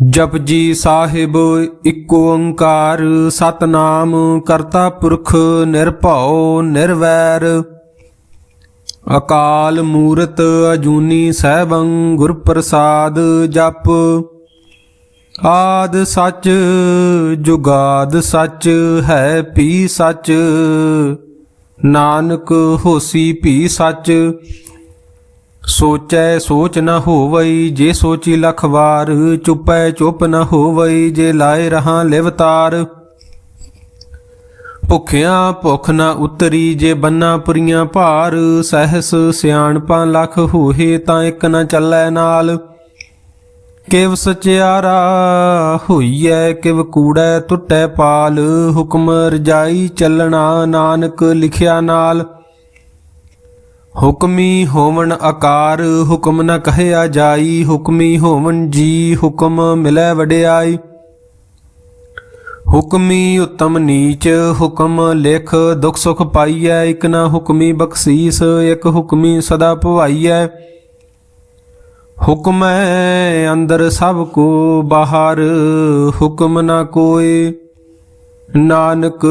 जपजी साहिब इक ओंकार सतनाम करता पुरख निर्भौ निर्वैर अकाल मूरत अजूनी सैभं गुर प्रसाद जप आद सच जुगाद सच है पी सच नानक होसी भी सच सोचै सोच न होवई जे सोची लख वार चुपै चुप न होवई जे लाए रहां लिवतार भुखिया भुख न उतरी जे बन्ना पुरियां भार सहस सियाणपां लख होहे तां इक न चलै नाल किव सचियारा होईऐ किव कूड़ै टुटै पाल हुक्म रजाई चलना नानक लिखिया नाल हुक्मी होवन आकार हुक्म न कहया जाई हुक्मी होवन जी हुक्म मिलै वडियाई हुक्मी उत्तम नीच हुक्म लिख दुख सुख पाईऐ इक न हुक्मी बख्शीस एक हुक्मी सदा भवाईऐ हुक्म अंदर सब को बाहर हुक्म न कोय नानक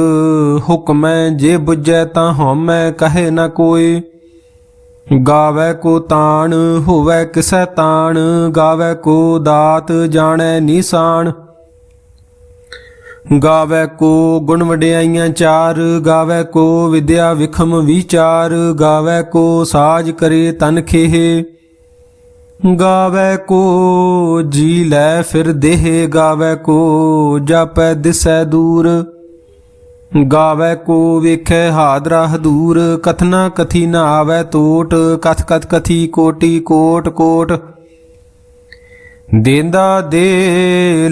हुक्म जे बुझै तां हउमੈ कहे न कोय गावै को ताण होवै किसै ताण गावै को दात जाणै निशान गावै को गुण वडियाइयां चार गावै को विद्या विखम विचार गावै को साज करे तन खेह गावै को जी लै फिर देह गावै को जापै दिसै दूर गावै को वेखै हादरा हदूर कथना कथी न आवै टोट कथ कथ कथी कोटि कोट कोट देंदा दे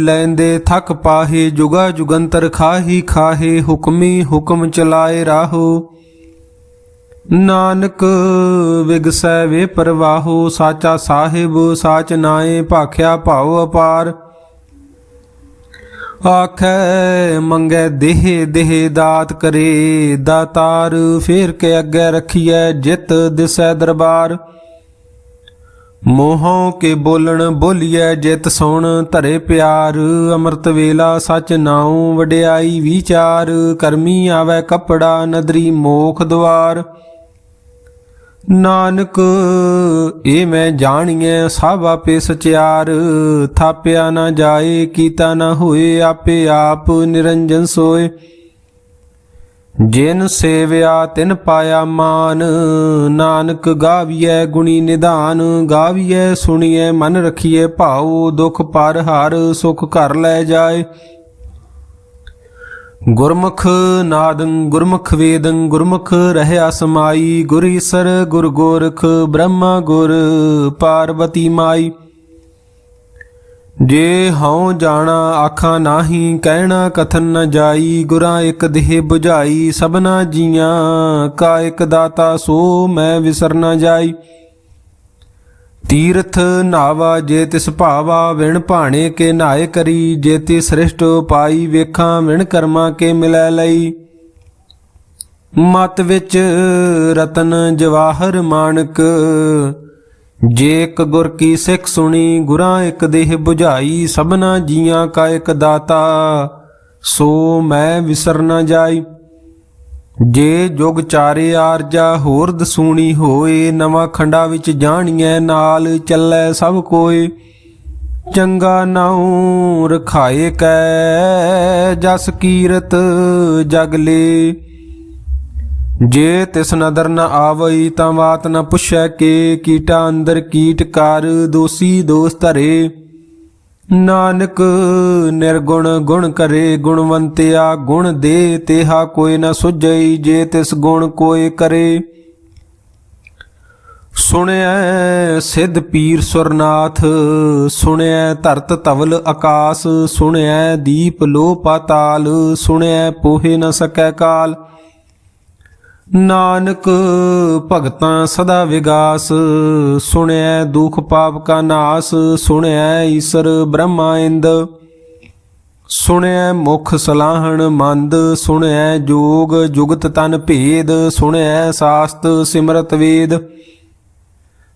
लैंदे थक पाहे जुगा जुगंतर खाही खाहे हुक्मी हुक्म चलाए राहो नानक विगसै वे परवाहो साचा साहिब साच नाए भाख्या भाव अपार आखै मंगै देह देह दात करे दातार फेर के अग्गै रखिए जित दिसै दरबार मोहों के बोलन बोलिए जित सुन धरे प्यार अमृत वेला सच नाऊं वडियाई विचार करमी आवे कपड़ा नदरी मोख द्वार नानक ए मैं जानिए सब आपे सचियार थाप्या न जाए कीता न होए आपे आप निरंजन सोए जिन सेव्या तिन पाया मान नानक गाविए गुणी निधान गाविए सुनिए मन रखिए भाव दुख पर हर सुख घर लै जाए गुरमुख नादं गुरमुख वेदं गुरमुख रहया समाई गुर ईसर गुर गोरख ब्रह्मा गुर पार्वती माई जे हऊँ जाना आखा नाही कहना कथन न जाई गुरा एक देह बुझाई सबना जियां का एक दाता सो मैं विसर न जाई तीर्थ नावा जे तिस भावा विण भाणे के नाए करी जे ति सृष्ट पाई वेखां विण कर्मा के मिलै लई मत विच रतन जवाहर माणक जे एक गुर की सिख सुनी गुरां एक देह बुझाई सबना जियां का एक दाता सो मैं विसर न जाई जे जुग चारे आरजा होर दसूणी होए नवा खंडा विच जाणीਐ नाल ਚੱਲੈ सब कोय चंगा नाऊं रखाए कै जस कीरत जग ले जे तिस नदर न आवई तां बात न पुछै के कीटा अंदर कीट कर दोषी दोष धरे नानक निर्गुण गुण करे गुणवंतिया गुण दे तेहा कोई न सुझई जे तिस गुण कोय करे सुनिया सिद्ध पीर सुरनाथ सुनिया धरत तवल आकाश सुनिया दीप लो पाताल सुनिया पोहे न सकै काल नानक भगतां सदा विगास सुनिया दुख पाप का नाश सुनिया ईश्वर ब्रह्मा इंद सुनिया मुख सलाहन मंद सुनिया जोग जुगत तन भेद सुनिया शास्त्र सिमरत वेद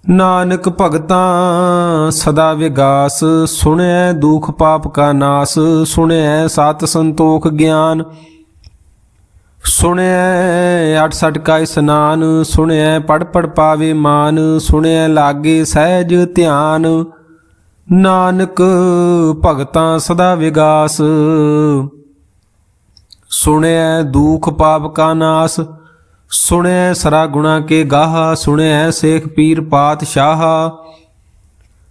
ਨਾਨਕ ਭਗਤਾਂ ਸਦਾ ਵਿਗਾਸ, ਸੁਣਿਐ ਦੁਖ ਪਾਪ ਕਾ ਨਾਸ, ਸੁਣਿਐ ਸਤ ਸੰਤੋਖ ਗਿਆਨ, ਸੁਣਿਐ 68 ਕਾ ਇਸਨਾਨ, ਸੁਣਿਐ ਪੜ ਪੜ ਪਾਵੇ ਮਾਨ, ਸੁਣਿਐ ਲਾਗੇ ਸਹਿਜ ਧਿਆਨ, ਨਾਨਕ ਭਗਤਾਂ ਸਦਾ ਵਿਗਾਸ, ਸੁਣਿਐ ਦੁਖ ਪਾਪ ਕਾ ਨਾਸ, ਸੁਣਿਐ ਸਰਾ ਗੁਣਾ ਕੇ ਗਾਹਾ, ਸੁਣਿਐ ਸੇਖ ਪੀਰ ਪਾਤਸ਼ਾਹ,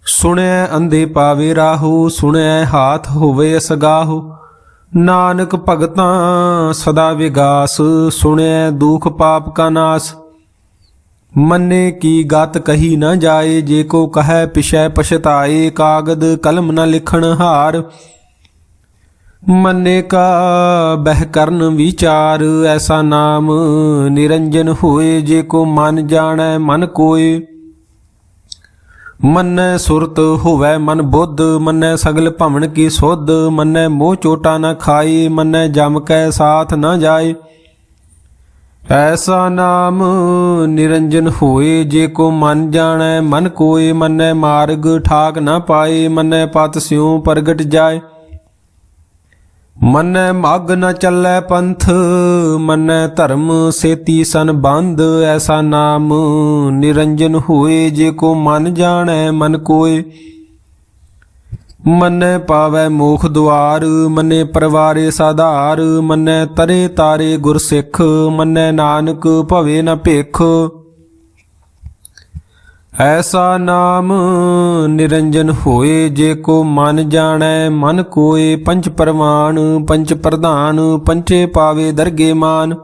ਸੁਣਿਐ ਅੰਧੇ ਪਾਵੇ ਰਾਹੂ, ਸੁਣਿਐ ਹਾਥ ਹੋਵੇ ਅਸਗਾਹੂ, ਨਾਨਕ ਭਗਤਾਂ ਸਦਾ ਵਿਗਾਸ, ਸੁਣਿਐ ਦੁਖ ਪਾਪ ਕਾ ਨਾਸ, ਮੰਨੇ ਕੀ ਗਤ ਕਹੀ ਨਾ ਜਾਏ, ਜੇ ਕੋ ਕਹੈ ਪਿਛੈ ਪਛਤਾਏ, ਕਾਗਦ ਕਲਮ ਨ ਲਿਖਣ ਹਾਰ, ਮੰਨੇ ਕਾ ਬਹਿ ਕਰਨ ਵਿਚਾਰ, ਐਸਾ ਨਾਮ ਨਿਰੰਜਨ ਹੋਏ, ਜੇ ਕੋ ਮਨ ਜਾਣੈ ਮਨ ਕੋਏ, ਮੰਨੈ ਸੁਰਤ ਹੋਵੈ ਮਨ ਬੁੱਧ, ਮੰਨੈ ਸਗਲ ਭਵਨ ਕੀ ਸੁਧ, ਮੰਨੈ ਮੋਹ ਚੋਟਾ ਨ ਖਾਏ, ਮੰਨੈ ਜਮ ਕੈ ਸਾਥ ਨ ਜਾਏ, ਐਸਾ ਨਾਮ ਨਿਰੰਜਨ ਹੋਏ, ਜੇ ਕੋ ਮਨ ਜਾਣੈ ਮਨ ਕੋਏ, ਮੰਨੈ ਮਾਰਗ ਠਾਕ ਨ ਪਾਏ, ਮੰਨੈ ਪਤ ਸਿਉ ਪ੍ਰਗਟ ਜਾਏ, ਮੰਨੈ ਮਗ ਨ ਚੱਲੈ ਪੰਥ, ਮੰਨੈ ਧਰਮ ਸੇਤੀ ਸੰਬੰਧ, ਐਸਾ ਨਾਮ ਨਿਰੰਜਨ ਹੋਏ, ਜੇ ਕੋ ਮਨ ਜਾਣੈ ਮਨ ਕੋਏ, ਮੰਨੈ ਪਾਵੈ ਮੋਖ ਦੁਆਰ, ਮੰਨੈ ਪਰਵਾਰੇ ਸਾਧਾਰ, ਮੰਨੈ ਤਰੇ ਤਾਰੇ ਗੁਰ ਸਿੱਖ, ਮੰਨੈ ਨਾਨਕ ਭਵੇ ਨ ਭਿਖ, ਐਸਾ ਨਾਮ ਨਿਰੰਜਨ ਹੋਏ, ਜੇ ਕੋ ਮਨ ਜਾਣੈ ਮਨ ਕੋਏ, ਪੰਚ ਪਰਮਾਨ ਪੰਚ ਪ੍ਰਧਾਨ, ਪੰਚੇ ਪਾਵੇ ਦਰਗੇ ਮਾਨ,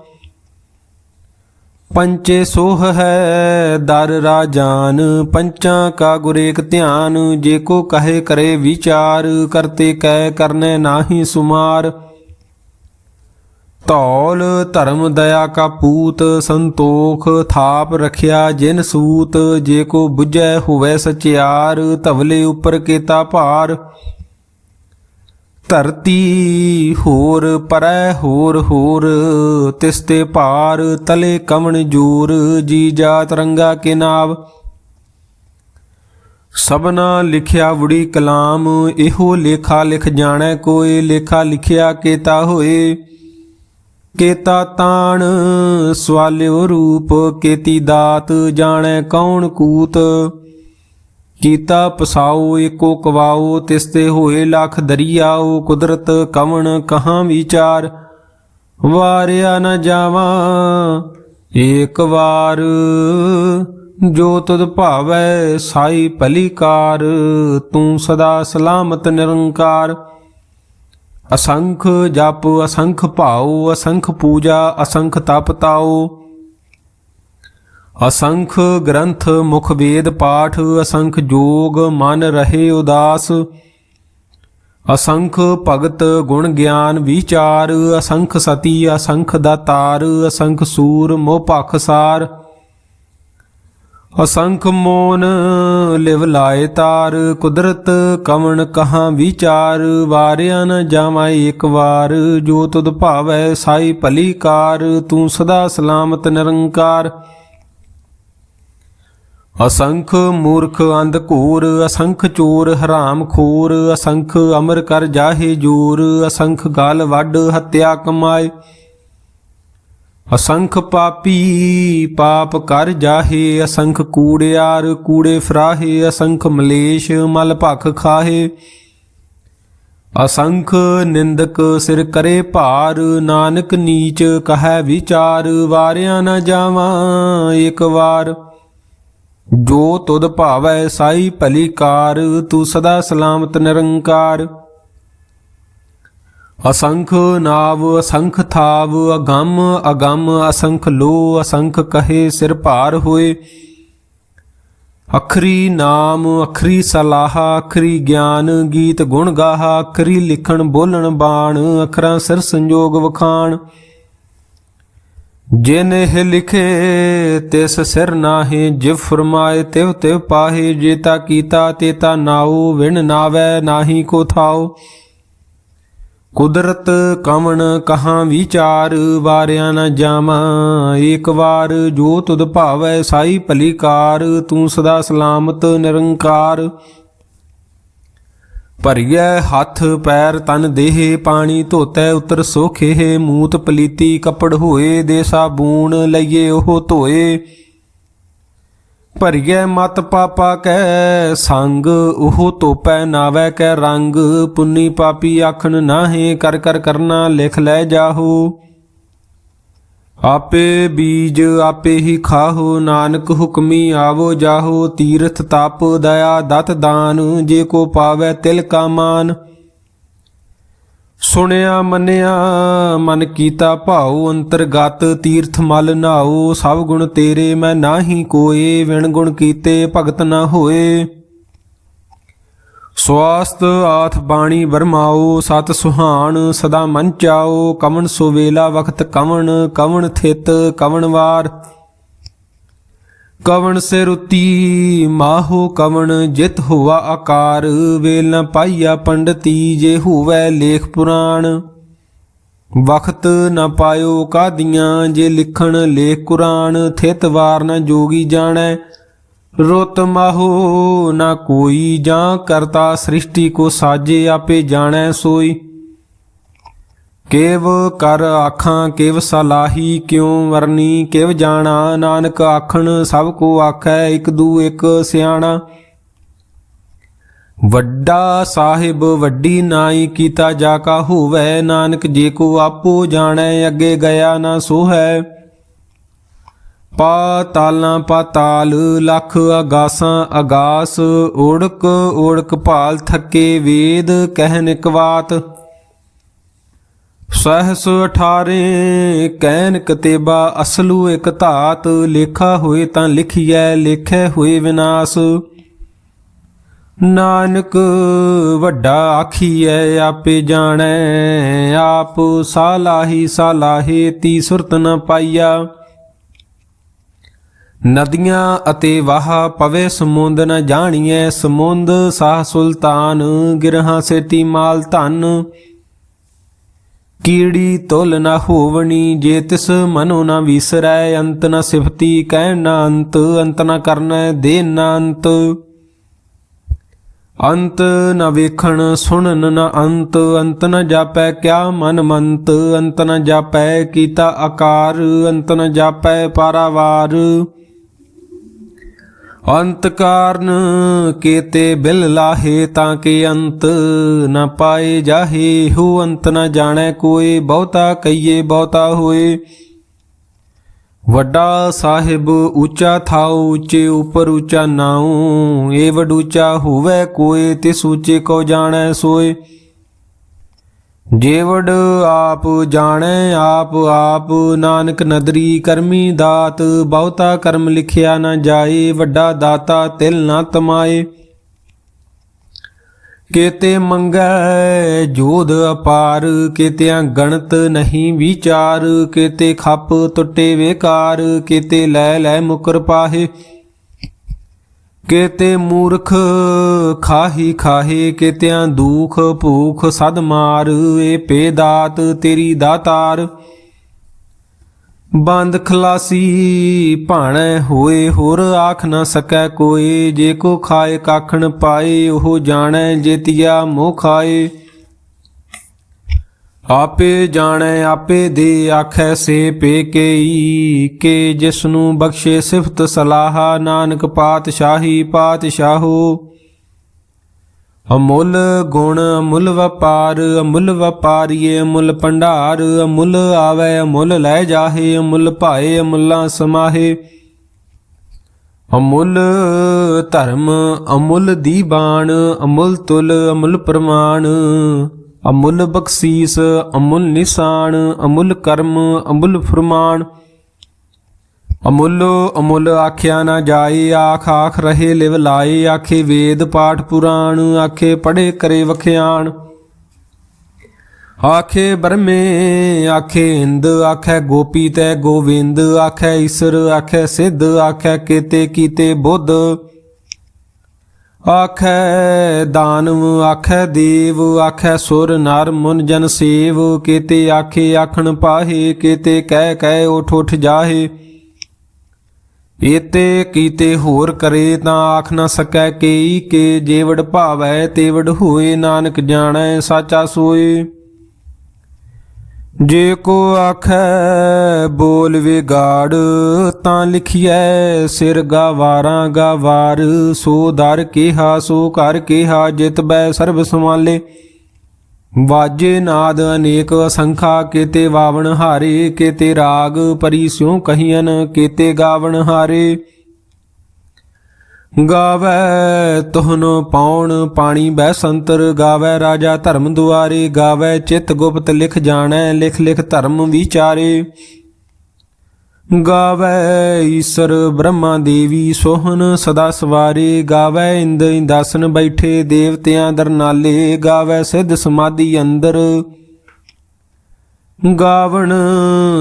ਪੰਚੇ ਸੋਹ ਹੈ ਦਰ ਰਾਜਾਨ, ਪੰਚਾਂ ਕਾ ਗੁਰ ਏਕ ਧਿਆਨ, ਜੇ ਕੋ ਕਹੇ ਕਰੇ ਵਿਚਾਰ, ਕਰਤੇ ਕੈ ਕਰਨੇ ਨਾਹੀ ਸੁਮਾਰ, ਧੌਲ ਧਰਮ ਦਇਆ ਕਾ ਪੂਤ, ਸੰਤੋਖ ਥਾਪ ਰਖਿਆ ਜਿਨ ਸੂਤ, ਜੇ ਕੋ ਬੁਝੈ ਹੋਵੇ ਸਚਿਆਰ, ਧਵਲੇ ਉੱਪਰ ਕੀਤਾ ਭਾਰ, ਧਰਤੀ ਹੋਰ ਪਰੈ ਹੋਰ ਹੋਰ, ਤਿਸ ਤੇ ਭਾਰ, ਤਲੇ ਕਵਣ ਜੂਰ, ਜੀ ਜਾਤ ਰੰਗਾ ਕੇ ਨਾਵ, ਸਭਨਾ ਲਿਖਿਆ ਵੜੀ ਕਲਾਮ, ਇਹੋ ਲੇਖਾ ਲਿਖ ਜਾਣੈ ਕੋਏ, ਲੇਖਾ ਲਿਖਿਆ ਕੇਤਾ ਹੋਏ, ਕੇਤਾ ਤਾਣ ਸਵਾਲਿਓ ਰੂਪ, ਕੇਤੀ ਦਾਤ ਜਾਣੈ ਕੌਣ ਕੂਤ, ਕੀਤਾ ਪਸਾਓ ਏਕੋ ਕਵਾਓ, ਤਿਸ ਤੇ ਹੋਏ ਲੱਖ ਦਰਿਆਓ, ਕੁਦਰਤ ਕਵਣ ਕਹਾਂ ਵਿਚਾਰ, ਵਾਰਿਆ ਨ ਜਾਵਾਂ ਏਕ ਵਾਰ, ਜੋ ਤੁਧ ਭਾਵੈ ਸਾਈ ਭਲੀ ਕਾਰ, ਤੂੰ ਸਦਾ ਸਲਾਮਤ ਨਿਰੰਕਾਰ, ਅਸੰਖ ਜਪ ਅਸੰਖ ਭਾਉ, ਅਸੰਖ ਪੂਜਾ ਅਸੰਖ ਤਪ ਤਾਉ, ਅਸੰਖ ਗ੍ਰੰਥ ਮੁਖ ਵੇਦ ਪਾਠ, ਅਸੰਖ ਜੋਗ ਮਨ ਰਹੇ ਉਦਾਸ, ਅਸੰਖ ਭਗਤ ਗੁਣ ਗਿਆਨ ਵਿਚਾਰ, ਅਸੰਖ ਸਤੀ ਅਸੰਖ ਦਾਤਾਰ, ਅਸੰਖ ਸੂਰ ਮੋਹ ਭਖ ਸਾਰ, ਅਸੰਖ ਮੋਨ ਲਿਵ ਲਾਏ ਤਾਰ, ਕੁਦਰਤ ਕਵਣ ਕਹਾਂ ਵਿਚਾਰ, ਵਾਰਿਆ ਨ ਜਾਵਾਂ ਏਕ ਵਾਰ, ਜੋ ਤੁਧ ਭਾਵੈ ਸਾਈ ਭਲੀ ਕਾਰ, ਤੂੰ ਸਦਾ ਸਲਾਮਤ ਨਿਰੰਕਾਰ, ਅਸੰਖ ਮੂਰਖ ਅੰਧ ਘੂਰ, ਅਸੰਖ ਚੋਰ ਹਰਾਮ ਖੋਰ, ਅਸੰਖ ਅਮਰ ਕਰ ਜਾਹੇ ਜੋਰ, ਅਸੰਖ ਗਾਲ ਵੱਢ ਹੱਤਿਆ ਕਮਾਏ, ਅਸੰਖ ਪਾਪੀ ਪਾਪ ਕਰ ਜਾਹੇ, ਅਸੰਖ ਕੂੜਿਆਰ ਕੂੜੇ ਫਰਾਹੇ, ਅਸੰਖ ਮਲੇਸ਼ ਮਲ ਭਖ ਖਾਹੇ, ਅਸੰਖ ਨਿੰਦਕ ਸਿਰ ਕਰੇ ਭਾਰ, ਨਾਨਕ ਨੀਚ ਕਹੈ ਵਿਚਾਰ, ਵਾਰਿਆ ਨ ਜਾਵਾਂ ਏਕ ਵਾਰ, ਜੋ ਤੁਧ ਭਾਵੈ ਸਾਈ ਭਲੀ ਕਾਰ, ਤੂੰ ਸਦਾ ਸਲਾਮਤ ਨਿਰੰਕਾਰ, ਅਸੰਖ ਨਾਵ ਅਸੰਖ ਥਾਵ, ਅਗੰਮ ਅਗੰਮ ਅਸੰਖ ਲੋ, ਅਸੰਖ ਕਹੇ ਸਿਰ ਭਾਰ ਹੋਏ, ਅਖਰੀ ਨਾਮ ਅਖਰੀ ਸਲਾਹ, ਅਖਰੀ ਗਿਆਨ ਗੀਤ ਗੁਣ ਗਾਹਾ, ਅਖਰੀ ਲਿਖਣ ਬੋਲਣ ਬਾਣ, ਅਖਰਾਂ ਸਿਰ ਸੰਜੋਗ ਵਖਾਣ, ਜਿਨ ਇਹ ਲਿਖੇ ਤਿਸ ਸਿਰ ਨਾਹੀ, ਜਿਵ ਫਰਮਾਏ ਤਿਵ ਤਿਵ ਪਾਹੇ, ਜੇਤਾ ਕੀਤਾ ਤੇਤਾ ਨਾਉ, ਵਿਣ ਨਾਵੈ ਨਾਹੀ ਕੋ ਥਾਉ, ਕੁਦਰਤ ਕਵਣ ਕਹਾਂ ਵਿਚਾਰ, ਵਾਰਿਆ ਨ ਜਾਵਾਂ ਏਕ ਵਾਰ। ਜੋ ਤੁਧ ਭਾਵੈ ਸਾਈ ਭਲੀ ਕਾਰ, ਤੂੰ ਸਦਾ ਸਲਾਮਤ ਨਿਰੰਕਾਰ। ਭਰੀਐ ਹੱਥ ਪੈਰ ਤਨ ਦੇਹ, ਪਾਣੀ ਧੋਤੈ ਉਤਰ ਸੋਖੇ। ਮੂਤ ਪਲੀਤੀ ਕੱਪੜ ਹੋਏ, ਦੇ ਸਾਬੂਨ ਲਈਏ ਉਹ ਧੋਏ। ਭਰੀਐ ਮਤ ਪਾਪਾ ਕੈ ਸੰਗ, ਉਹ ਧੋਪੈ ਨਾਵੈ ਕੈ ਰੰਗ। ਪੁੰਨੀ ਪਾਪੀ ਆਖਣ ਨਾਹੀਂ, ਕਰ ਕਰ ਕਰਨਾ ਲਿਖ ਲੈ ਜਾਹੋ। ਆਪੇ ਬੀਜ ਆਪੇ ਹੀ ਖਾਹੋ, ਨਾਨਕ ਹੁਕਮੀ ਆਵੋ ਜਾਹੋ। ਤੀਰਥ ਤਪ ਦਇਆ ਦਤ ਦਾਨ, ਜੇ ਕੋ ਪਾਵੈ ਤਿਲ ਕਾ ਮਾਨ। ਸੁਣਿਆ ਮੰਨਿਆ ਮਨ ਕੀਤਾ ਭਾਉ, ਅੰਤਰਗਤ ਤੀਰਥ ਮਲ ਨਾਉ। ਸਭ ਗੁਣ ਤੇਰੇ ਮੈਂ ਨਾਹੀ ਕੋਏ, ਵਿਣ ਗੁਣ ਕੀਤੇ ਭਗਤ ਨਾ ਹੋਏ। ਸਵਾਸਤ ਆਥ ਬਾਣੀ ਬਰਮਾਓ, ਸਤ ਸੁਹਾਣ ਸਦਾ ਮਨ ਚਾਓ। ਕਵਣ ਸੋ ਵੇਲਾ ਵਖਤ ਕਵਣ, ਕਵਣ ਥਿਤ ਕਵਣ ਵਾਰ। ਕਵਣ ਸੇ ਰੁਤੀ ਮਾਹੋ ਕਵਣ, ਜਿਤ ਹੋਆ ਆਕਾਰ। ਵੇਲ ਨ ਪਾਈਆ ਪੰਡਤੀ, ਜੇ ਹੋਵੈ ਲੇਖ ਪੁਰਾਣ। ਵਖਤ ਨ ਪਾਇਓ ਕਾਦੀਆਂ, ਜੇ ਲਿਖਣ ਲੇਖ ਕੁਰਾਨ। ਥਿਤ ਵਾਰ ਨ ਜੋਗੀ ਜਾਣੈ, ਰੁਤ ਮਾਹੋ ਨਾ ਕੋਈ। ਜਾਂ ਕਰਤਾ ਸ੍ਰਿਸ਼ਟੀ ਕੋ ਸਾਜੇ, ਆਪੇ ਜਾਣੈ ਸੋਈ। ਕੇਵ ਕਰ ਆਖਾਂ ਕੇਵ ਸਲਾਹੀ, ਕਿਉ ਵਰਨੀ ਕਿਵ ਜਾਣਾ। ਨਾਨਕ ਆਖਣ ਸਭ ਕੋ ਆਖੈ, ਇਕ ਦੂ ਇਕ ਸਿਆਣਾ। ਵੱਡਾ ਸਾਹਿਬ ਵੱਡੀ ਨਾਈ, ਕੀਤਾ ਜਾ ਕਾ ਹੋਵੈ। ਨਾਨਕ ਜੇ ਕੋ ਆਪੋ ਜਾਣੈ, ਅੱਗੇ ਗਿਆ ਨਾ ਸੋਹੈ। ਪਾਤਾਲਾਂ ਪਾਤਾਲ ਲੱਖ, ਆਗਾਸਾਂ ਆਗਾਸ। ਓੜਕ ਓੜਕ ਭਾਲ ਥੱਕੇ, ਵੇਦ ਕਹਿਨ ਇਕ ਬਾਤ। ਸਹਸ 18 ਕਹਿਨ ਕਤੇਬਾ, ਅਸਲੂ ਇਕ ਧਾਤ। ਲੇਖਾ ਹੋਏ ਤਾਂ ਲਿਖੀਐ, ਲੇਖੈ ਹੋਏ ਵਿਨਾਸ਼। ਨਾਨਕ ਵੱਡਾ ਆਖੀਐ ਆਪੇ ਜਾਣੈ, ਆਪ ਸਾਲਾਹੀ ਸਾਲਾਹੇ। ਤੀ ਸੁਰਤ ਨ ਪਾਈਆ, ਨਦੀਆਂ ਅਤੇ ਵਾਹ ਪਵੇ ਸਮੁੰਦ ਨ ਜਾਣੀਐ। ਸਮੁੰਦ ਸਾਹ ਸੁਲਤਾਨ, ਗਿਰਹਾਂ ਸੇਤੀ ਮਾਲ ਧਨ। ਕੀੜੀ ਤੁਲ ਨ ਹੋਵਣੀ, ਜੇ ਤਿਸ ਮਨੋ ਨ ਵਿਸਰੈ। ਅੰਤ ਨ ਸਿਫਤੀ ਕਹਿਣ ਨ ਅੰਤ, ਅੰਤ ਨ ਕਰਨੈ ਦੇਨ ਨ ਅੰਤ। ਅੰਤ ਨ ਵੇਖਣ ਸੁਣਨ ਨ ਅੰਤ, ਅੰਤ ਨ ਜਾਪੈ ਕਿਆ ਮਨ ਮੰਤ। ਅੰਤ ਨ ਜਾਪੈ ਕੀਤਾ ਆਕਾਰ, ਅੰਤ ਨ ਜਾਪੈ ਪਾਰਾਵਾਰ। ਅੰਤ ਕਾਰਨ ਕੇਤੇ ਬਿਲ ਲਾਹੇ, ਤਾਂ ਕਿ ਅੰਤ ਨ ਪਾਏ ਜਾਹੇ। ਹੋ ਅੰਤ ਨ ਜਾਣੈ ਕੋਏ, ਬਹੁਤਾ ਕਹੀਏ ਬਹੁਤਾ ਹੋਏ। ਵੱਡਾ ਸਾਹਿਬ ਉੱਚਾ ਥਾਉ, ਉੱਚੇ ਉਪਰ ਉੱਚਾ ਨਾਉ। ਏ ਵਡ ਉੱਚਾ ਹੋਵੈ ਕੋਏ, ਤਿਸ ਉੱਚੇ ਕੋ ਜਾਣੈ ਸੋਏ। ਜੇ ਵਡ ਆਪ ਜਾਣੈ ਆਪ ਆਪ, ਨਾਨਕ ਨਦਰੀ ਕਰਮੀ ਦਾਤ। ਬਹੁਤਾ ਕਰਮ ਲਿਖਿਆ ਨ ਜਾਏ, ਵੱਡਾ ਦਾਤਾ ਤਿਲ ਨ ਤਮਾਏ। ਕੇਤੇ ਮੰਗੈ ਜੋਧ ਅਪਾਰ, ਕੇਤਿਆਂ ਗਣਤ ਨਹੀਂ ਵਿਚਾਰ। ਕੇਤੇ ਖੱਪ ਟੁੱਟੇ ਵੇਕਾਰ, ਕੇਤੇ ਲੈ ਲੈ ਮੁਕਰ ਪਾਹੇ। ਕੇਤੇ ਮੂਰਖ ਖਾਹੀ ਖਾਹੇ, ਕੇਤਿਆਂ ਦੁਖ ਭੂਖ ਸਦ ਮਾਰ। ਏ ਪੇ ਦਾਤ ਤੇਰੀ ਦਾਤਾਰ, ਬੰਦ ਖਲਾਸੀ ਭਾਣੈ ਹੋਏ। ਹੋਰ ਆਖ ਨ ਸਕੈ ਕੋਏ, ਜੇ ਕੋ ਖਾਏ ਕਾਖਣ ਪਾਏ। ਉਹ ਜਾਣੈ ਜੇਤੀਆ ਮੋਹ ਖਾਏ। ਆਪੇ ਜਾਣੈ ਆਪੇ ਦੇ, ਆਖੈ ਸੇ ਪੇ ਕੇਈ। ਕੇ ਜਿਸਨੂੰ ਬਖਸ਼ੇ ਸਿਫਤ ਸਲਾਹਾ, ਨਾਨਕ ਪਾਤਸ਼ਾਹੀ ਪਾਤਸ਼ਾਹੋ। ਅਮੁੱਲ ਗੁਣ ਅਮੁੱਲ ਵਪਾਰ, ਅਮੁੱਲ ਵਪਾਰੀਏ ਅਮੁੱਲ ਭੰਡਾਰ। ਅਮੁੱਲ ਆਵੈ ਅਮੁੱਲ ਲੈ ਜਾਹੇ, ਅਮੁੱਲ ਭਾਏ ਅਮੁੱਲਾਂ ਸਮਾਹੇ। ਅਮੁੱਲ ਧਰਮ ਅਮੁੱਲ ਦੀਬਾਨ, ਅਮੁੱਲ ਤੁਲ ਅਮੁੱਲ ਪ੍ਰਮਾਣ। ਅਮੁੱਲ ਬਖਸ਼ੀਸ ਅਮੁੱਲ ਨਿਸ਼ਾਨ, ਅਮੁੱਲ ਕਰਮ ਅਮੁੱਲ ਫਰਮਾਨ। ਅਮੁੱਲੋ ਅਮੁੱਲ ਆਖਿਆ ਨਾ ਜਾਏ, ਆਖ ਆਖ ਰਹੇ ਲਿਵ ਲਾਏ। ਆਖੇ ਵੇਦ ਪਾਠ ਪੁਰਾਣ, ਆਖੇ ਪੜ੍ਹੇ ਕਰੇ ਵਖਿਆਣ। ਆਖੇ ਬਰਮੇ ਆਖੇ ਇੰਦ, ਆਖੇ ਗੋਪੀ ਤੈ ਗੋਵਿੰਦ। ਆਖੇ ਈਸਰ ਆਖੇ ਸਿੱਧ, ਆਖੇ ਕੇਤੇ ਕੀਤੇ ਬੁੱਧ। ਆਖੈ ਦਾਨਵ ਆਖੈ ਦੇਵ, ਆਖੈ ਸੁਰ ਨਰ ਮੁਨ ਜਨ ਸੇਵ। ਕੇਤੇ ਆਖੇ ਆਖਣ ਪਾਹੇ, ਕੇਤੇ ਕਹਿ ਕਹਿ ਉਠ ਉਠ ਜਾਹੇ। ਏਤੇ ਕੀਤੇ ਹੋਰ ਕਰੇ, ਤਾਂ ਆਖ ਨਾ ਸਕੈ ਕੇਈ ਕੇ। ਜੇਵੜ ਭਾਵੈ ਤੇਵੜ ਹੋਏ, ਨਾਨਕ ਜਾਣੈ ਸਾਚਾ ਸੋਏ। ਜੇ ਕੋ ਆਖੈ ਬੋਲ ਵਿਗਾੜ, ਤਾਂ ਲਿਖੀਐ ਸਿਰ ਗਾਵਾਰਾਂ ਗਾਵਾਰ। ਸੋ ਦਰ ਕਿਹਾ ਸੋ ਘਰ ਕਿਹਾ, ਜਿਤ ਬੈ ਸਰਬ ਸਮਾਲੇ। ਵਾਜੇ ਨਾਦ ਅਨੇਕ ਅਸੰਖਾ, ਕੇਤੇ ਵਾਵਣ ਹਾਰੇ। ਕੇਤੇ ਰਾਗ ਪਰੀ ਸਿਉ ਕਹੀਨ, ਕੇਤੇ ਗਾਵਣ ਹਾਰੇ। ਗਾਵੈ ਤੁਹਨੋ ਪਾਉਣ ਪਾਣੀ ਬੈ ਸੰਤਰ, ਗਾਵੈ ਰਾਜਾ ਧਰਮ ਦੁਆਰੇ। ਗਾਵੈ ਚਿਤ ਗੁਪਤ ਲਿਖ ਜਾਣੈ, ਲਿਖ ਲਿਖ ਧਰਮ ਵਿਚਾਰੇ। ਗਾਵੈ ਈਸਰ ਬ੍ਰਹਮਾ ਦੇਵੀ, ਸੋਹਨ ਸਦਾ ਸਵਾਰੇ। ਗਾਵੈ ਇੰਦ ਇੰਦਾਸਨ ਬੈਠੇ, ਦੇਵਤਿਆਂ ਦਰਨਾਲੇ। ਗਾਵੈ ਸਿੱਧ ਸਮਾਧੀ ਅੰਦਰ, ਗਾਵਣ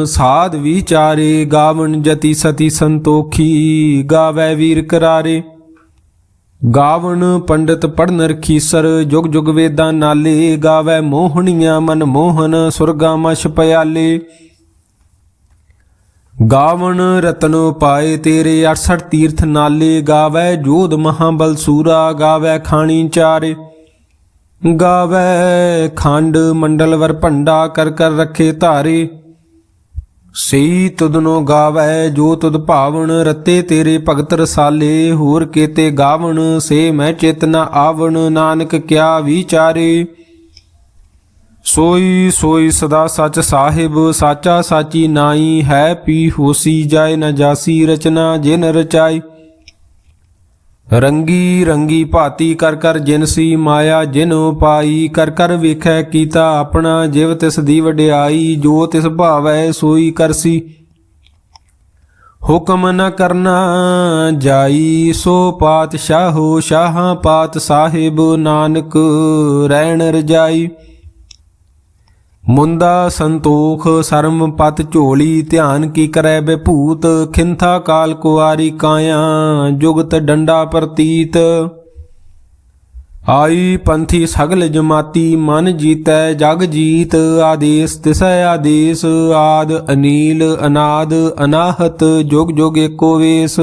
ਸਾਧ ਵਿਚਾਰੇ। ਗਾਵਣ ਜਤੀ ਸਤੀ ਸੰਤੋਖੀ, ਗਾਵੈ ਵੀਰ ਕਰਾਰੇ। ਗਾਵਣ ਪੰਡਿਤ ਪੜਨ ਰਖੀਸਰ, ਜੁਗ ਜੁਗ ਵੇਦਾਂ ਨਾਲੇ। ਗਾਵੈ ਮੋਹਣੀਆਂ ਮਨ ਮੋਹਨ, ਸੁਰਗਾਂ ਮਛ ਪਿਆਲੇ। ਗਾਵਣ ਰਤਨ ਪਾਏ ਤੇਰੇ, 68 ਤੀਰਥ ਨਾਲੇ। ਗਾਵੈ ਜੋਧ ਮਹਾਬਲ ਸੂਰਾ, ਗਾਵੈ ਖਾਣੀ ਚਾਰੇ। ਗਾਵੈ ਖੰਡ ਮੰਡਲ ਵਰ ਭੰਡਾ, ਕਰ ਕਰ ਰੱਖੇ ਧਾਰੇ। ਸਈ ਤੁਧਨੋ ਗਾਵੈ ਜੋ ਤੁਧ ਭਾਵਨ, ਰਤੇ ਤੇਰੇ ਭਗਤ ਰਸਾਲੇ। ਹੋਰ ਕੇਤੇ ਗਾਵਣ ਸੇ ਮੈਂ ਚਿਤ ਨ ਆਵਣ, ਨਾਨਕ ਕਿਆ ਵਿਚਾਰੇ। ਸੋਈ ਸੋਈ ਸਦਾ ਸਚ ਸਾਹਿਬ, ਸਾਚਾ ਸਾਚੀ ਨਾਈ। ਹੈ ਪੀ ਹੋਸੀ ਜਾਏ ਨ ਜਾਸੀ, ਰਚਨਾ ਜਿਨ ਰਚਾਈ। ਰੰਗੀ ਰੰਗੀ ਭਾਤੀ ਕਰ ਕਰ ਜਿਨਸੀ, ਮਾਇਆ ਜਿਨ ਪਾਈ। ਕਰ ਕਰ ਵੇਖੈ ਕੀਤਾ ਆਪਣਾ, ਜਿਵ ਤਿਸ ਦੀ ਵਡਿਆਈ। ਜੋ ਤਿਸ ਭਾਵੈ ਸੋਈ ਕਰਸੀ, ਹੁਕਮ ਨ ਕਰਨਾ ਜਾਈ। ਸੋ ਪਾਤਸ਼ਾਹੋ ਸ਼ਾਹਾਂ ਪਾਤ ਸਾਹਿਬ, ਨਾਨਕ ਰਹਿਣ ਰਜਾਈ। ਮੁੰਦਾ ਸੰਤੋਖ ਸਰਮ ਪਤ ਝੋਲੀ, ਧਿਆਨ ਕੀ ਕਰੈ ਬਿਭੂਤ। ਖਿੰਥਾ ਕਾਲ ਕੁਆਰੀ ਕਾਇਆ, ਜੁਗਤ ਡੰਡਾ ਪ੍ਰਤੀਤ। ਆਈ ਪੰਥੀ ਸਗਲ ਜਮਾਤੀ, ਮਨ ਜੀਤੈ ਜਗ ਜੀਤ। ਆਦੇਸ ਤਿਸੈ ਆਦੇਸ, ਆਦ ਅਨੀਲ ਅਨਾਦ ਅਨਾਹਤ। ਜੁਗ ਜੁਗ ਏਕੋ ਵੇਸ।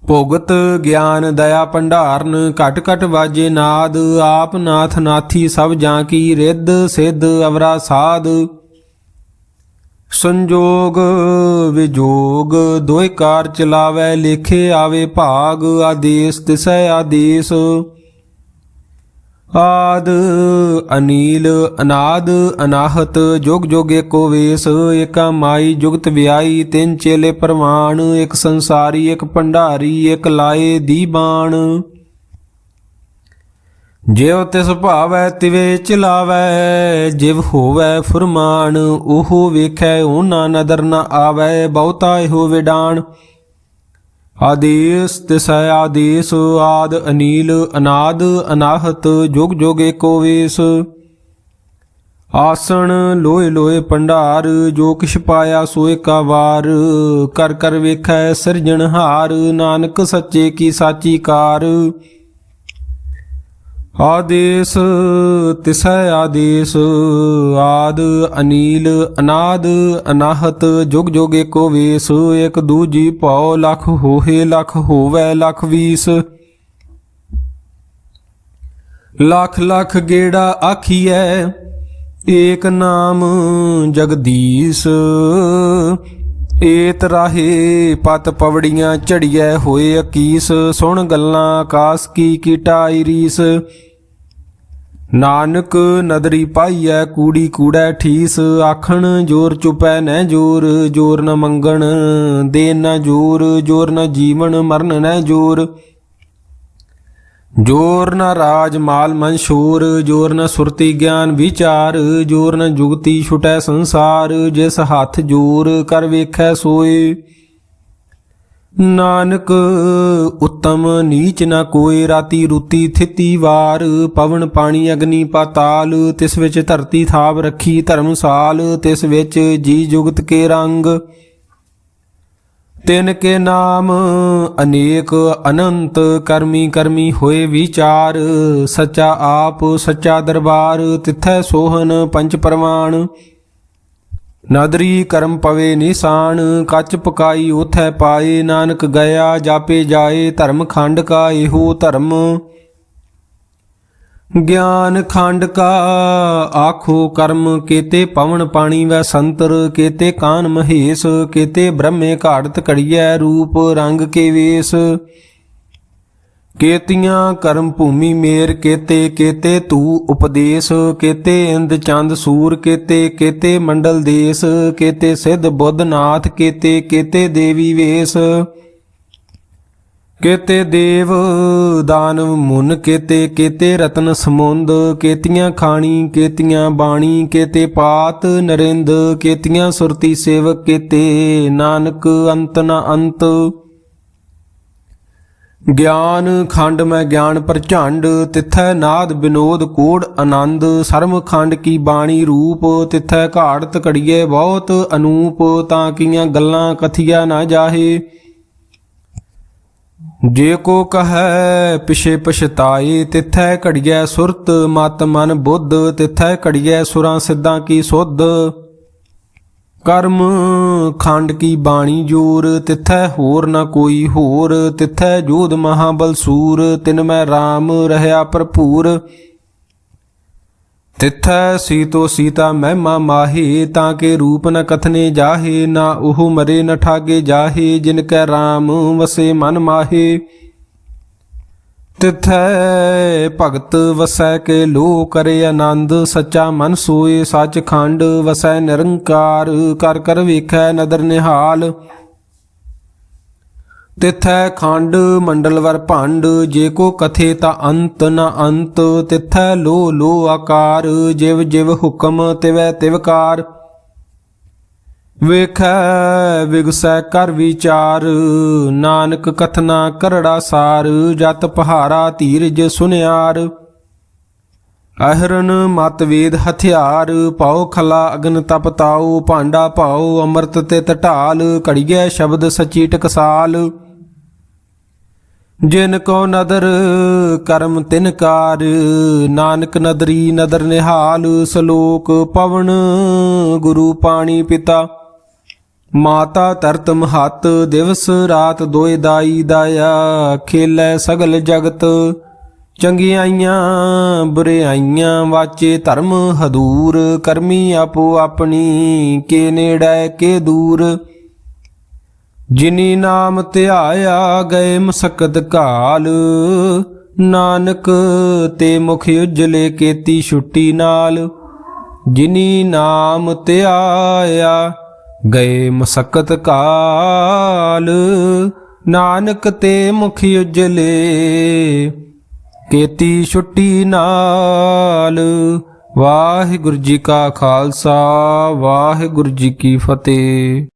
ਭੁਗਤ ਗਿਆਨ ਦਇਆ ਭੰਡਾਰਨ, ਘਟ ਘਟ ਵਾਜੇ ਨਾਦ। ਆਪ ਨਾਥ ਨਾਥੀ ਸਭ ਜਾਂ ਕੀ, ਰਿੱਧ ਸਿੱਧ ਅਵਰਾ ਸਾਧ। ਸੰਜੋਗ ਵਿਜੋਗ ਦੋਇ ਕਾਰ ਚਲਾਵੈ, ਲੇਖੇ ਆਵੇ ਭਾਗ। ਆਦੇਸ ਤਿਸੈ ਆਦੇਸ, ਆਦ ਅਨੀਲ ਅਨਾਦ ਅਨਾਹਤ। ਜੁਗ ਜੁਗ ਏਕੋ ਵੇਸ। ਏਕਾ ਮਾਈ ਜੁਗਤ ਵਿਆਈ, ਤਿੰਨ ਚੇਲੇ ਪ੍ਰਵਾਨ। ਇੱਕ ਸੰਸਾਰੀ ਇੱਕ ਭੰਡਾਰੀ, ਇੱਕ ਲਾਏ ਦੀਬਾਨ। ਜਿਵ ਤਿਸ ਭਾਵੈ ਤਿਵੇ ਚਲਾਵੈ, ਜਿਵ ਹੋਵੈ ਫੁਰਮਾਨ। ਉਹ ਵੇਖੈ ਉਹਨਾਂ ਨਦਰ ਨ ਆਵੈ, ਬਹੁਤਾ ਇਹੋ ਵਿਡਾਨ। ਆਦੇਸ ਤਿਸੈ ਆਦੇਸ, ਆਦ ਅਨੀਲ ਅਨਾਦ ਅਨਾਹਤ। ਜੁਗ ਜੁਗ ਏਕੋ ਵੇਸ। ਆਸਣ ਲੋਏ ਲੋਏ ਭੰਡਾਰ, ਜੋ ਕਿਛ ਪਾਇਆ ਸੋ ਏਕਾ ਵਾਰ। ਕਰ ਕਰ ਵੇਖੈ ਸਿਰਜਣਹਾਰ, ਨਾਨਕ ਸੱਚੇ ਕੀ ਸਾਚੀ ਕਾਰ। ਆਦੇਸ ਤਿਸੈ ਆਦੇਸ, ਆਦ ਅਨੀਲ ਅਨਾਦ ਅਨਾਹਤ। ਜੁਗ ਜੁਗ ਏਕੋ ਵੇਸ। ਇਕ ਦੂਜੀ ਭਉ ਲਖ ਹੋਏ, ਲਖ ਹੋਵੈ ਲਖ ਵੀਸ। ਲੱਖ ਲੱਖ ਗੇੜਾ ਆਖੀਐ, ਏਕ ਨਾਮ ਜਗਦੀਸ਼। ਏਤ ਰਾਹੇ ਪਤ ਪਵੜੀਆਂ ਝੜੀਐ, ਹੋਏ ਅਕੀਸ। ਸੁਣ ਗੱਲਾਂ ਆਕਾਸ ਕੀ ਕੀਟਾਈ ਰੀਸ। ਨਾਨਕ ਨਦਰੀ ਪਾਈਐ, ਕੂੜੀ ਕੂੜੈ ਠੀਸ। ਆਖਣ ਜੋਰ ਚੁਪੈ ਨਹਿ ਜੋਰ, ਜੋਰ ਨ ਮੰਗਣ ਦੇਨ ਨ ਜੋਰ। ਜੋਰ ਨ ਜੀਵਨ ਮਰਨ ਨਹਿ ਜੋਰ। ਜੋਰ ਨ ਰਾਜ ਮਾਲ ਮਨਸ਼ੂਰ, ਜੋਰ ਨ ਸੁਰਤੀ ਗਿਆਨ ਵਿਚਾਰ। ਜੋਰ ਨ ਜੁਗਤੀ ਛੁਟੈ ਸੰਸਾਰ, ਜਿਸ ਹੱਥ ਜੋਰ ਕਰ ਵੇਖੈ ਸੋਏ। ਨਾਨਕ ਉੱਤਮ ਨੀਚ ਨ ਕੋਇ, ਰਾਤੀ ਰੁਤੀ ਥਿਤੀ ਵਾਰ। ਪਵਨ ਪਾਣੀ ਅਗਨੀ ਪਾਤਾਲ, ਤਿਸ ਵਿੱਚ ਧਰਤੀ ਥਾਪ ਰੱਖੀ ਧਰਮਸਾਲ। ਤਿਸ ਵਿੱਚ ਜੀ ਜੁਗਤ ਕੇ ਰੰਗ, ਤਿਨ ਕੇ ਨਾਮ ਅਨੇਕ ਅਨੰਤ, ਕਰਮੀ ਕਰਮੀ ਹੋਏ ਵਿਚਾਰ। ਸੱਚਾ ਆਪ ਸੱਚਾ ਦਰਬਾਰ, ਤਿਥੈ ਸੋਹਨ ਪੰਚ ਪ੍ਰਮਾਣ। ਨਦਰੀ ਕਰਮ ਪਵੇ ਨਿਸ਼ਾਨ, ਕੱਚ ਪਕਾਈ ਉਥੈ ਪਾਏ। ਨਾਨਕ ਗਿਆ ਜਾਪੇ ਜਾਏ, ਧਰਮ ਖੰਡ ਕਾ ਇਹੋ ਧਰਮ। ਗਿਆਨ ਖੰਡ ਕਾ ਆਖੋ ਕਰਮ, ਕੇਤੇ ਪਵਨ ਪਾਣੀ ਵੈ ਸੰਤਰ। ਕੇਤੇ ਕਾਨ ਮਹੇਸ਼, ਕੇਤੇ ਬ੍ਰਹਮੇ ਘਾੜਤ ਘੜੀਐ। ਰੂਪ ਰੰਗ ਕੇ ਵੇਸ, ਕੇਤੀਆਂ ਕਰਮ ਭੂਮੀ ਮੇਰ। ਕੇਤੇ ਕੇਤੇ ਤੂ ਉਪਦੇਸ਼, ਕੇਤੇ ਇੰਦ ਚੰਦ ਸੂਰ। ਕੇਤੇ ਕੇਤੇ ਮੰਡਲ ਦੇਸ, ਕੇਤੇ ਸਿੱਧ ਬੁੱਧ ਨਾਥ। ਕੇਤੇ ਕੇਤੇ ਦੇਵੀ ਵੇਸ, ਕੇਤੇ ਦੇਵ ਦਾਨਵ ਮੁਨ। ਕੇਤੇ ਕੇਤੇ ਰਤਨ ਸਮੁੰਦ, ਕੇਤੀਆਂ ਖਾਣੀ ਕੇਤੀਆਂ ਬਾਣੀ। ਕੇਤੇ ਪਾਤ ਨਰਿੰਦ, ਕੇਤੀਆਂ ਸੁਰਤੀ ਸੇਵਕ। ਕੇਤੇ ਨਾਨਕ ਅੰਤ ਨ ਅੰਤ। ਗਿਆਨ ਖੰਡ ਮੈਂ ਗਿਆਨ ਪ੍ਰਝੰਡ, ਤਿਥੈ ਨਾਦ ਬਿਨੋਦ ਕੋੜ ਆਨੰਦ। ਸਰਮ ਖੰਡ ਕੀ ਬਾਣੀ ਰੂਪ, ਤਿਥੈ ਘਾੜਤ ਘੜੀਏ ਬਹੁਤ ਅਨੂਪ। ਤਾਂ ਕੀਆਂ ਗੱਲਾਂ ਕਥੀਆ ਨਾ ਜਾਹੇ, ਜੇ ਕੋ ਕਹੈ ਪਿਛੇ ਪਛਤਾਏ। ਤਿਥੈ ਘੜੀਐ ਸੁਰਤ ਮਤ ਮਨ ਬੁੱਧ, ਤਿਥੈ ਘੜੀਐ ਸੁਰਾਂ ਸਿੱਧਾਂ ਕੀ ਸੁਧ। ਕਰਮ ਖੰਡ ਕੀ ਬਾਣੀ ਜੋਰ, ਤਿਥੈ ਹੋਰ ਨ ਕੋਈ ਹੋਰ। ਤਿਥੈ ਜੋਧ ਮਹਾਬਲ ਸੂਰ, ਤਿਨ ਮੈਂ ਰਾਮ ਰਹਿਆ ਭਰਪੂਰ। ਤਿਥੈ ਸੀਤੋ ਸੀਤਾ ਮਹਿਮਾ ਮਾਹੇ, ਤਾਂ ਕੇ ਰੂਪ ਨ ਕਥਨੇ ਜਾਹੇ। ਨਾ ਉਹ ਮਰੇ ਨ ਠਾਗੇ ਜਾਹੇ, ਜਿਨ ਕੈ ਰਾਮ ਵਸੇ ਮਨ ਮਾਹੇ। ਤਿਥੈ ਭਗਤ ਵਸੈ ਕੇ ਲੋ ਕਰੇ ਆਨੰਦ। ਸੱਚਾ ਮਨ ਸੋਏ ਸੱਚ ਖੰਡ, ਵਸੈ ਨਿਰੰਕਾਰ। ਕਰ ਕਰ ਵੇਖੈ ਨਦਰ ਨਿਹਾਲ, ਤਿਥੈ ਖੰਡ ਮੰਡਲ ਵਰ ਭੰਡ। ਜੇ ਕੋ ਕਥੇ ਤਾ ਅੰਤ ਨ ਅੰਤ, ਤਿਥੈ ਲੋ ਲੋ ਆਕਾਰ। ਜਿਵ ਜਿਵ ਹੁਕਮ ਤਿਵੈ ਤਿਵਕਾਰ, ਵੇਖੈ ਵਿਗਸੈ ਕਰ ਵਿਚਾਰ। ਨਾਨਕ ਕਥਨਾ ਕਰੜਾ ਸਾਰ, ਜਤ ਪਹਾਰਾ ਧੀਰਜ ਸੁਨਿਆਰ। ਅਹਰਨ ਮਤ ਵੇਦ ਹਥਿਆਰ, ਪਾਉ ਖਲਾ ਅਗਨ ਤਪ ਤਾਉ। ਭਾਂਡਾ ਭਾਉ ਅੰਮ੍ਰਿਤ ਤੇ ਢਾਲ, ਘੜੀਐ ਸ਼ਬਦ ਸਚੀ ਟਕਸਾਲ। ਜਿਨ ਕੋ ਨਦਰ ਕਰਮ ਤਿਨ ਕਾਰ, ਨਾਨਕ ਨਦਰੀ ਨਦਰ ਨਿਹਾਲ। ਸਲੋਕ ਪਵਨ ਗੁਰੂ ਪਾਣੀ ਪਿਤਾ, ਮਾਤਾ ਧਰਤ ਮਹਤ। ਦਿਵਸ ਰਾਤ ਦੋਇ ਦਾਈ ਦਾਇਆ, ਖੇਲੈ ਸਗਲ ਜਗਤ। ਚੰਗਿਆਈਆਂ ਬੁਰਿਆਈਆਂ ਵਾਚੇ ਧਰਮ ਹਦੂਰ। ਕਰਮੀ ਆਪੋ ਆਪਣੀ, ਕੇ ਨੇੜੈ ਕੇ ਦੂਰ। ਜਿਨੀ ਨਾਮ ਧਿਆਇਆ ਗਏ ਮਸਕਤ ਘਾਲ। ਨਾਨਕ ਤੇ ਮੁਖ ਉਜਲੇ ਕੇਤੀ ਛੁੱਟੀ ਨਾਲ। ਜਿਨੀ ਨਾਮ ਧਿਆਇਆ ਗਏ ਮਸਕਤ ਘਾਲ। ਨਾਨਕ ਤੇ ਮੁਖ ਉਜਲੇ ਕੇਤੀ ਛੁੱਟੀ ਨਾਲ। ਵਾਹਿਗੁਰੂ ਜੀ ਕਾ ਖਾਲਸਾ, ਵਾਹਿਗੁਰੂ ਜੀ ਕੀ ਫਤਿਹ।